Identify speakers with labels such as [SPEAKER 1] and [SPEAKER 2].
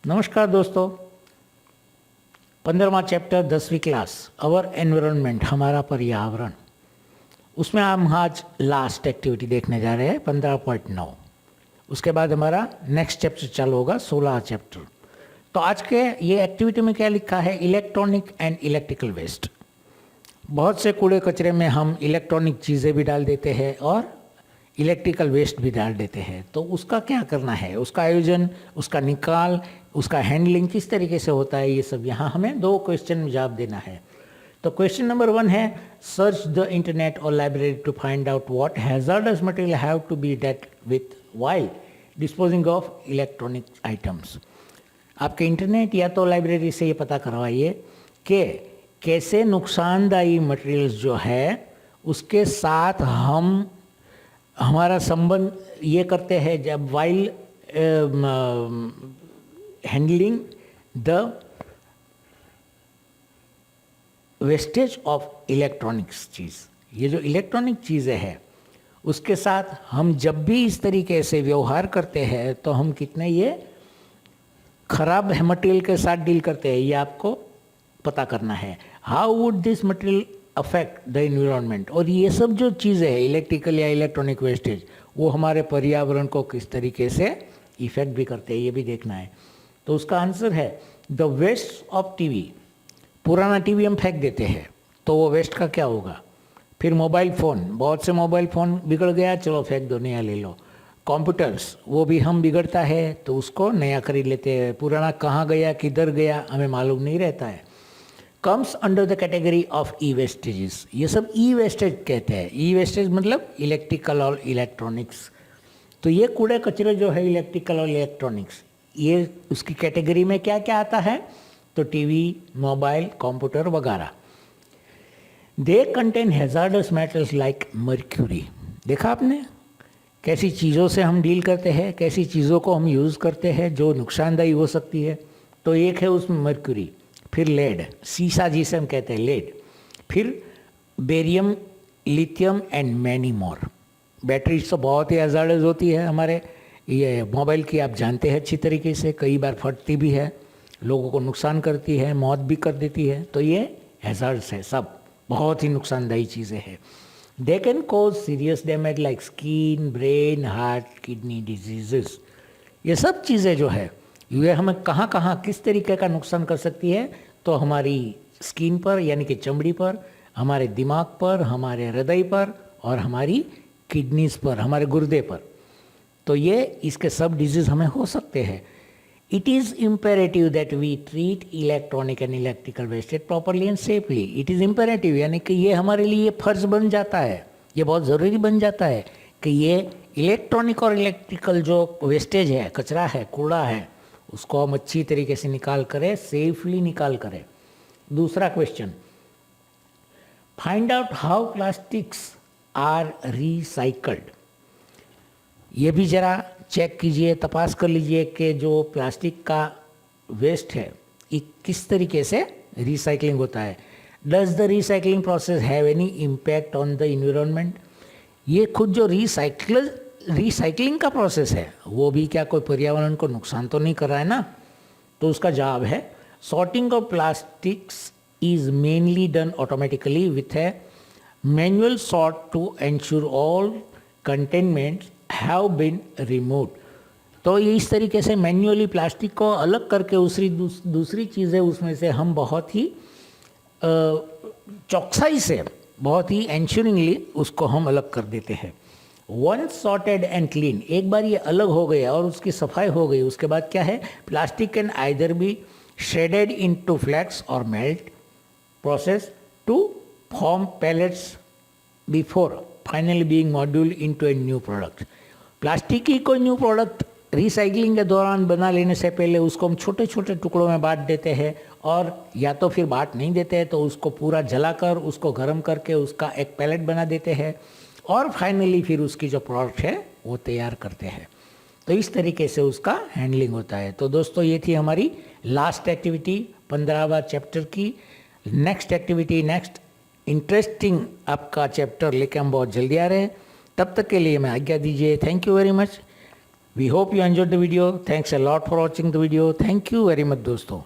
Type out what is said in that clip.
[SPEAKER 1] नमस्कार दोस्तों। 15वां चैप्टर 10वीं क्लास अवर एनवायरनमेंट, हमारा पर्यावरण, उसमें हम आज लास्ट एक्टिविटी देखने जा रहे हैं 15.9। उसके बाद हमारा नेक्स्ट चैप्टर चालू होगा 16 चैप्टर। तो आज के ये एक्टिविटी में क्या लिखा है, इलेक्ट्रॉनिक एंड इलेक्ट्रिकल वेस्ट। बहुत से कूड़े कचरे में हम इलेक्ट्रॉनिक चीज़ें भी डाल देते हैं और इलेक्ट्रिकल वेस्ट भी डाल देते हैं। तो उसका क्या करना है, उसका आयोजन, उसका निकाल, उसका हैंडलिंग किस तरीके से होता है, ये सब यहाँ हमें 2 क्वेश्चन में जवाब देना है। तो क्वेश्चन नंबर 1 है, सर्च द इंटरनेट और library to find out what hazardous material have to be dealt with while disposing of electronic items. आपके इंटरनेट या तो लाइब्रेरी से ये पता करवाइए कि कैसे नुकसानदायी मटेरियल्स जो है उसके साथ हम हमारा संबंध ये करते हैं जब while handling the wastage of electronics चीज़। ये जो इलेक्ट्रॉनिक चीज़ें हैं उसके साथ हम जब भी इस तरीके से व्यवहार करते हैं तो हम कितने ये खराब मटेरियल के साथ डील करते हैं, ये आपको पता करना है। How would this material affect the environment, और ये सब जो चीज़ें हैं इलेक्ट्रिकल या इलेक्ट्रॉनिक वेस्टेज वो हमारे पर्यावरण को किस तरीके से इफेक्ट भी करते हैं, ये भी देखना है। तो उसका आंसर है द वेस्ट ऑफ टीवी। पुराना टीवी हम फेंक देते हैं तो वो वेस्ट का क्या होगा। फिर मोबाइल फ़ोन, बहुत से मोबाइल फ़ोन बिगड़ गया, चलो फेंक दो, नया ले लो। कंप्यूटर्स, वो भी हम बिगड़ता है तो उसको नया खरीद लेते हैं, पुराना कहाँ गया किधर गया हमें मालूम नहीं रहता है। Comes under the category of E vestiges. ये सब ई वेस्टेज कहते हैं। ई वेस्टेज मतलब इलेक्ट्रिकल और इलेक्ट्रॉनिक्स। तो ये कूड़े कचरे जो है इलेक्ट्रिकल और इलेक्ट्रॉनिक्स, ये उसकी कैटेगरी में क्या क्या आता है, तो टीवी, मोबाइल, कंप्यूटर वगैरह। They contain hazards metals like mercury. देखा आपने कैसी चीज़ों से हम डील करते हैं, कैसी चीज़ों को हम यूज़ करते हैं जो नुकसानदायी हो सकती है। तो एक है उसमें मर्क्यूरी, फिर लेड, सीसा जिसे हम कहते हैं लेड, फिर barium, lithium and many more. Batteries तो बहुत ही हैजार्डस होती है हमारे, ये मोबाइल की आप जानते हैं अच्छी तरीके से, कई बार फटती भी है, लोगों को नुकसान करती है, मौत भी कर देती है। तो ये हैजार्ड्स है, सब बहुत ही नुकसानदायी चीज़ें हैं। They can cause serious damage like skin, brain, heart, kidney diseases. ये सब चीज़ें जो है ये हमें कहाँ कहाँ किस तरीके का नुकसान कर सकती है, तो हमारी स्किन पर यानी कि चमड़ी पर, हमारे दिमाग पर, हमारे हृदय पर और हमारी किडनीज पर, हमारे गुर्दे पर। तो ये इसके सब डिजीज़ हमें हो सकते हैं। It is imperative that we treat electronic and electrical wastage properly and safely. It is imperative यानी कि ये हमारे लिए फ़र्ज बन जाता है, ये बहुत ज़रूरी बन जाता है कि ये इलेक्ट्रॉनिक और इलेक्ट्रिकल जो वेस्टेज है, कचरा है, कूड़ा है, उसको हम अच्छी तरीके से निकाल करें, सेफली निकाल करें। दूसरा question, find out how plastics are recycled. ये भी ज़रा चेक कीजिए, तपास कर लीजिए कि जो प्लास्टिक का वेस्ट है ये किस तरीके से रिसाइकलिंग होता है। Does the recycling process have any impact on the environment. ये खुद जो रिसाइकलिंग का प्रोसेस है वो भी क्या कोई पर्यावरण को नुकसान तो नहीं कर रहा है ना। तो उसका जवाब है sorting of plastics is mainly done automatically with a manual sort to ensure all containments have been removed. तो ये इस तरीके से मैन्युअली प्लास्टिक को अलग करके दूसरी चीज़ें उसमें से हम बहुत ही चौकसाई से, बहुत ही एंश्योरिंगली उसको हम अलग कर देते हैं। वंस सॉर्टेड एंड क्लीन, एक बार ये अलग हो गया और उसकी सफाई हो गई, उसके बाद क्या है, plastic can either be shredded into flakes और melt process to form pellets before finally being module into a new product. Plastic की कोई न्यू प्रोडक्ट रिसाइकलिंग के दौरान बना लेने से पहले उसको हम छोटे छोटे टुकड़ों में बांट देते हैं, और या तो फिर बांट नहीं देते हैं तो उसको पूरा जलाकर उसको गर्म करके उसका एक पैलेट बना देते हैं और फाइनली फिर उसकी जो प्रोडक्ट है वो तैयार करते हैं। तो इस तरीके से उसका हैंडलिंग होता है। तो दोस्तों ये थी हमारी लास्ट एक्टिविटी 15वां चैप्टर की। नेक्स्ट एक्टिविटी, नेक्स्ट इंटरेस्टिंग आपका चैप्टर लेके हम बहुत जल्दी आ रहे हैं। तब तक के लिए मैं आज्ञा दीजिए। Thank you very much. We hope you enjoyed the video. Thanks a lot for watching the video. Thank you very much दोस्तों.